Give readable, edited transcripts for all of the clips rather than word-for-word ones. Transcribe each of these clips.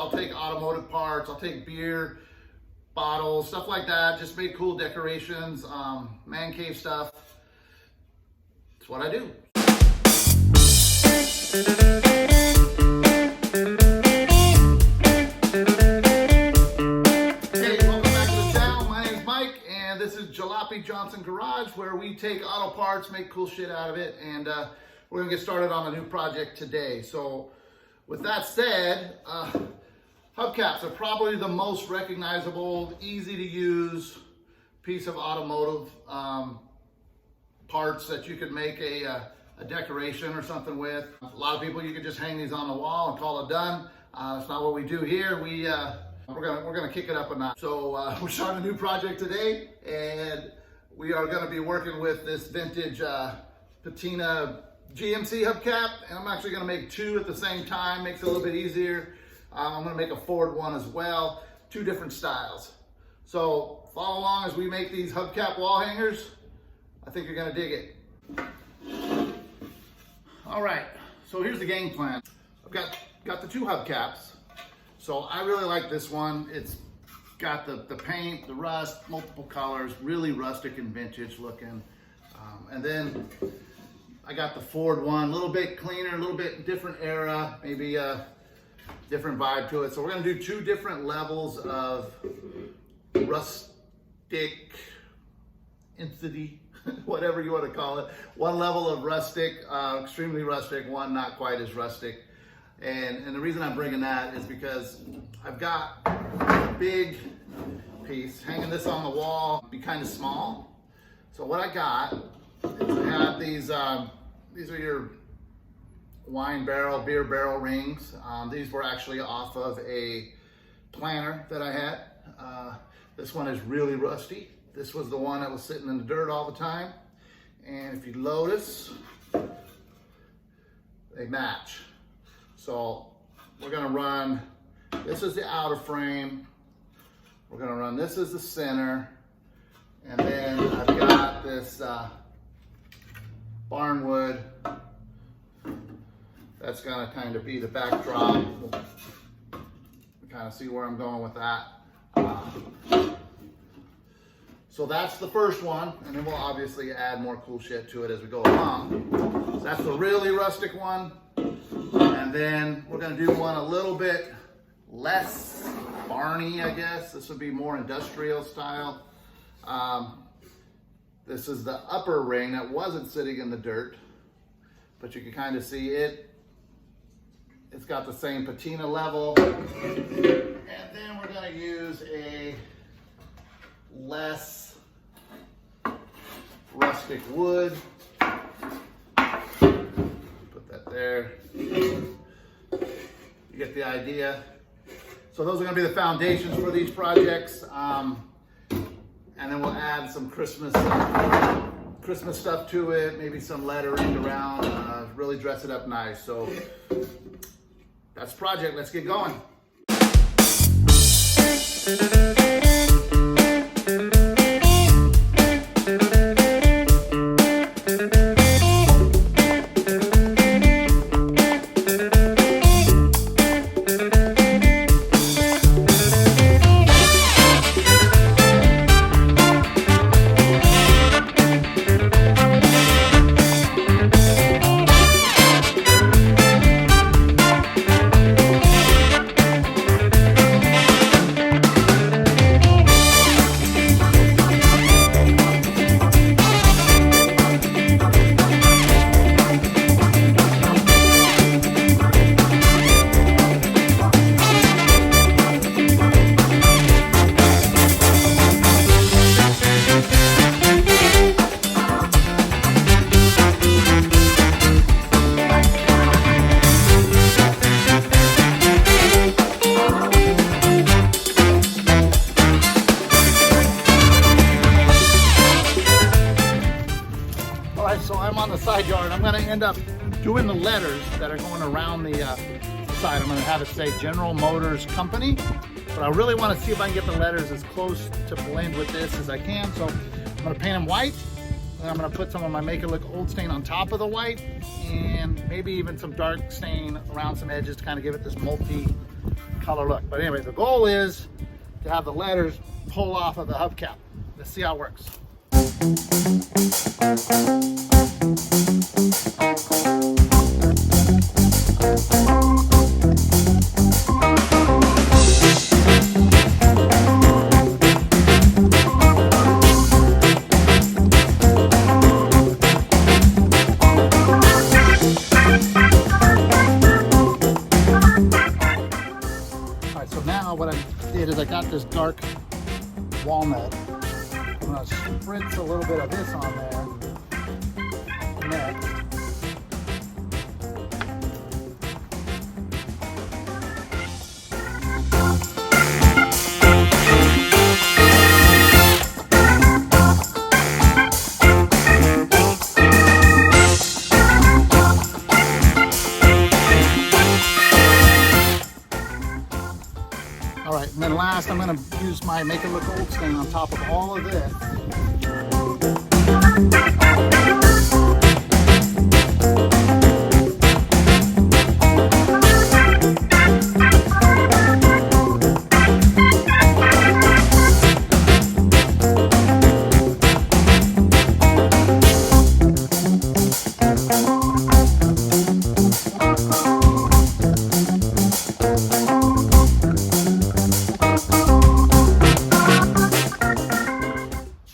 I'll take automotive parts, I'll take beer bottles, stuff like that. Just make cool decorations, man cave stuff. It's what I do. This is Jalopy Johnson Garage, where we take auto parts, make cool shit out of it, and we're gonna get started on a new project today. So with that said, hubcaps are probably the most recognizable, easy to use piece of automotive parts that you could make a decoration or something with. A lot of people, you could just hang these on the wall and call it done. That's not what we do here. We're gonna kick it up a notch. So we're starting a new project today, and we are gonna be working with this vintage patina GMC hubcap, and I'm actually gonna make two at the same time. Makes it a little bit easier. I'm gonna make a Ford one as well, two different styles. So follow along as we make these hubcap wall hangers. I think you're gonna dig it. All right, so here's the game plan. I've got the two hubcaps. So I really like this one. It's got the paint, the rust, multiple colors, really rustic and vintage looking. And then I got the Ford one, a little bit cleaner, a little bit different era, maybe a different vibe to it. So we're gonna do two different levels of rustic intensity, whatever you want to call it. One level of rustic, extremely rustic, one not quite as rustic. And the reason I'm bringing that is because I've got a big piece, hanging this on the wall, be kind of small. So what I got is I have these are your wine barrel, beer barrel rings. These were actually off of a planter that I had. This one is really rusty. This was the one that was sitting in the dirt all the time. And if you notice, they match. So we're gonna run, this is the outer frame. We're gonna run this as the center. And then I've got this barnwood. That's gonna kind of be the backdrop. We'll kind of see where I'm going with that. So that's the first one, and then we'll obviously add more cool shit to it as we go along. So that's the really rustic one. And then we're gonna do one a little bit less barny, I guess. This would be more industrial style. This is the upper ring that wasn't sitting in the dirt, but you can kind of see it. It's got the same patina level. And then we're gonna use a less rustic wood. Put that there. You get the idea. So those are going to be the foundations for these projects, and then we'll add some Christmas stuff to it, maybe some lettering around, really dress it up nice. So that's the project. Let's get going. Side yard. I'm going to end up doing the letters that are going around the side. I'm going to have it say General Motors Company, but I really want to see if I can get the letters as close to blend with this as I can. So I'm going to paint them white, and I'm going to put some of my Make It Look Old stain on top of the white, and maybe even some dark stain around some edges to kind of give it this multi color look. But anyway, the goal is to have the letters pull off of the hubcap. Let's see how it works. What I did is I got this dark walnut. I'm going to spritz a little bit of this on there next. All right, and then last, I'm going to use my Make It Look Old stain on top of all of this.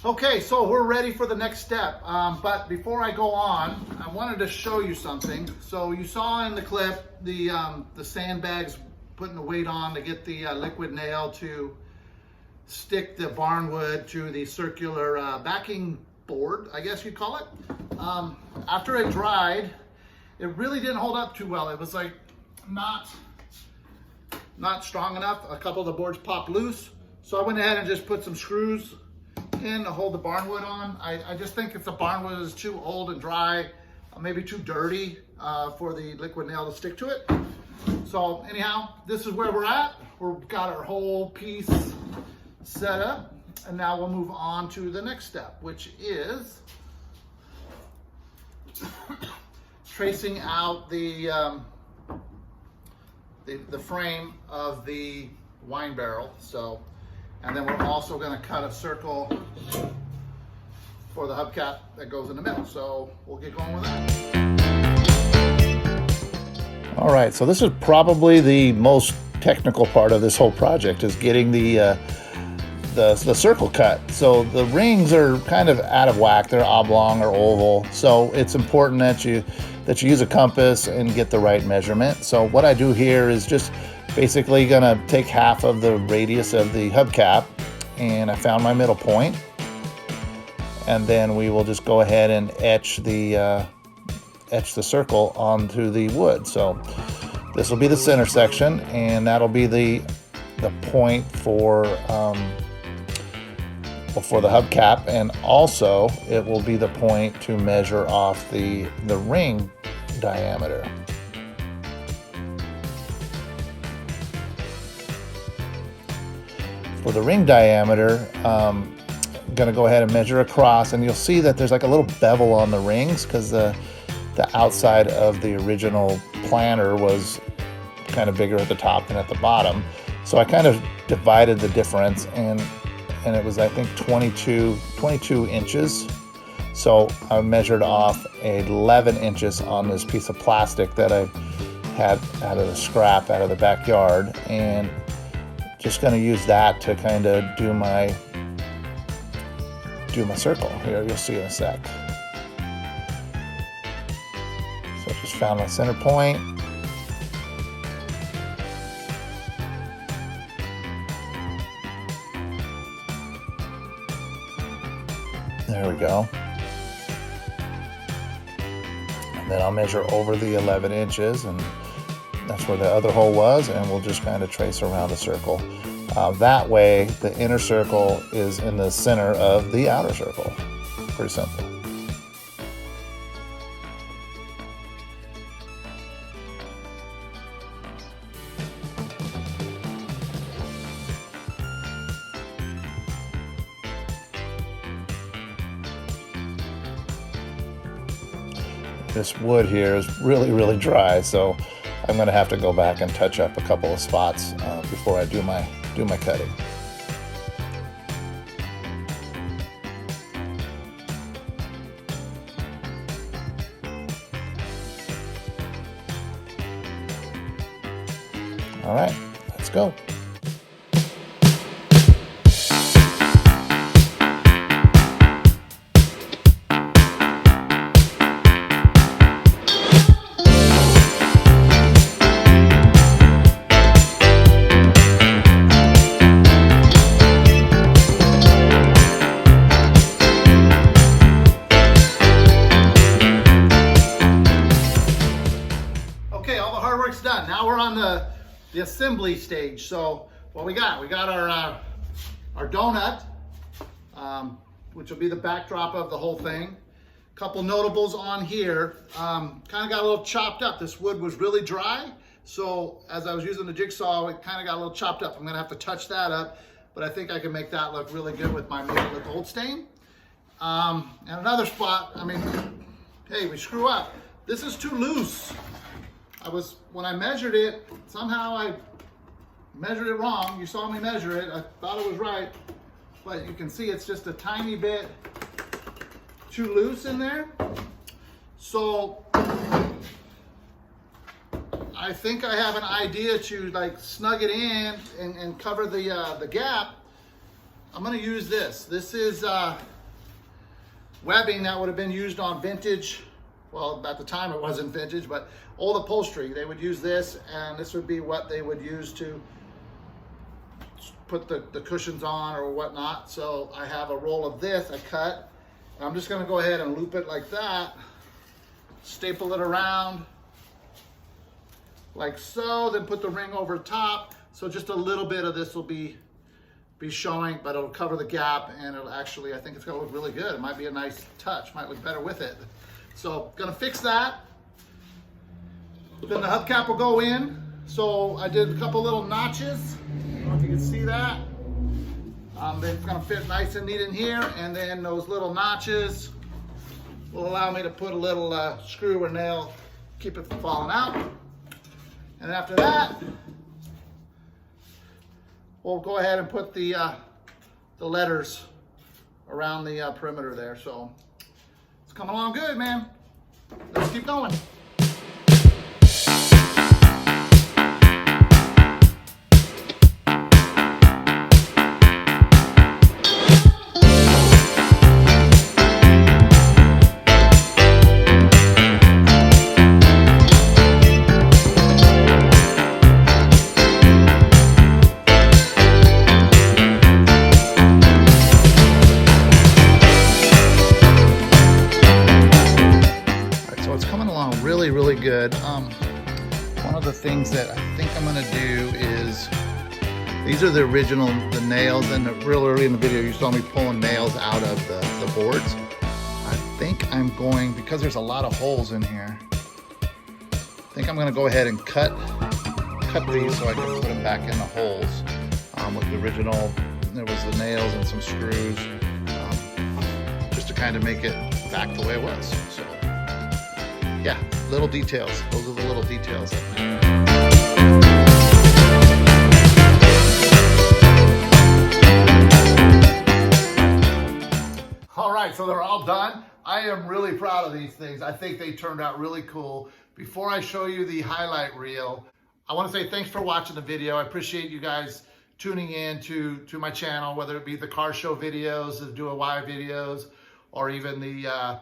Okay, so we're ready for the next step. But before I go on, I wanted to show you something. So you saw in the clip the sandbags putting the weight on to get the liquid nail to stick the barnwood to the circular backing board, I guess you'd call it. After it dried, it really didn't hold up too well. It was like not strong enough. A couple of the boards popped loose. So I went ahead and just put some screws in to hold the barnwood on. I just think if the barnwood is too old and dry, maybe too dirty for the liquid nail to stick to it. So anyhow, this is where we're at. We've got our whole piece set up, and now we'll move on to the next step, which is tracing out the frame of the wine barrel. And then we're also going to cut a circle for the hubcap that goes in the middle. So we'll get going with that. All right, so this is probably the most technical part of this whole project, is getting the circle cut. So the rings are kind of out of whack. They're oblong or oval. So it's important that you use a compass and get the right measurement. So what I do here is just basically gonna take half of the radius of the hubcap, and I found my middle point, and then we will just go ahead and etch the circle onto the wood. So this will be the center section, and that'll be the point for the hubcap, and also it will be the point to measure off the ring diameter. For the ring diameter, I'm going to go ahead and measure across, and you'll see that there's like a little bevel on the rings because the outside of the original planter was kind of bigger at the top than at the bottom. So I kind of divided the difference, and it was, I think, 22 inches. So I measured off 11 inches on this piece of plastic that I had out of the scrap out of the backyard, and just going to use that to kind of do my circle. Here, you'll see in a sec. So I just found my center point. There we go. And then I'll measure over the 11 inches, and that's where the other hole was, and we'll just kind of trace around a circle. That way, the inner circle is in the center of the outer circle. Pretty simple. This wood here is really, really dry, so I'm going to have to go back and touch up a couple of spots before I do my cutting. All right, let's go. Okay, all the hard work's done. Now we're on the assembly stage. So what we got our donut, which will be the backdrop of the whole thing. Couple notables on here. Kind of got a little chopped up. This wood was really dry, so as I was using the jigsaw, it kind of got a little chopped up. I'm gonna have to touch that up, but I think I can make that look really good with my maple gold stain. And another spot, I mean, hey, we screw up. This is too loose. When I measured it, somehow I measured it wrong. You saw me measure it. I thought it was right, but you can see it's just a tiny bit too loose in there. So I think I have an idea to like snug it in and cover the gap. I'm gonna use this. This is webbing that would have been used on vintage. Well, at the time it wasn't vintage, but old upholstery. They would use this, and this would be what they would use to put the cushions on or whatnot. So I have a roll of this I cut, and I'm just gonna go ahead and loop it like that, staple it around like so, then put the ring over top. So just a little bit of this will be showing, but it'll cover the gap, and it'll actually, I think it's gonna look really good. It might be a nice touch, might look better with it. So gonna fix that. Then the hubcap will go in. So I did a couple little notches. I don't know if you can see that. It's gonna fit nice and neat in here. And then those little notches will allow me to put a little screw or nail, keep it from falling out. And after that, we'll go ahead and put the letters around the perimeter there. So it's coming along good, man. Let's keep going. Really good. One of the things that I think I'm gonna do is, these are the nails, and real early in the video you saw me pulling nails out of the boards. I think I'm going, because there's a lot of holes in here, I think I'm gonna go ahead and cut these so I can put them back in the holes. With the original, there was the nails and some screws, just to kind of make it back the way it was. So yeah, little details. Those are the little details. All right, so they're all done. I am really proud of these things. I think they turned out really cool. Before I show you the highlight reel, I want to say thanks for watching the video. I appreciate you guys tuning in to my channel, whether it be the car show videos, the DIY videos, or even the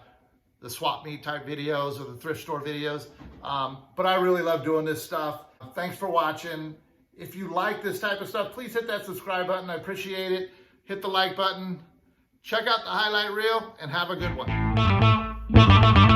swap meet type videos or the thrift store videos. But I really love doing this stuff. Thanks for watching. If you like this type of stuff, please hit that subscribe button. I appreciate it. Hit the like button. Check out the highlight reel and have a good one.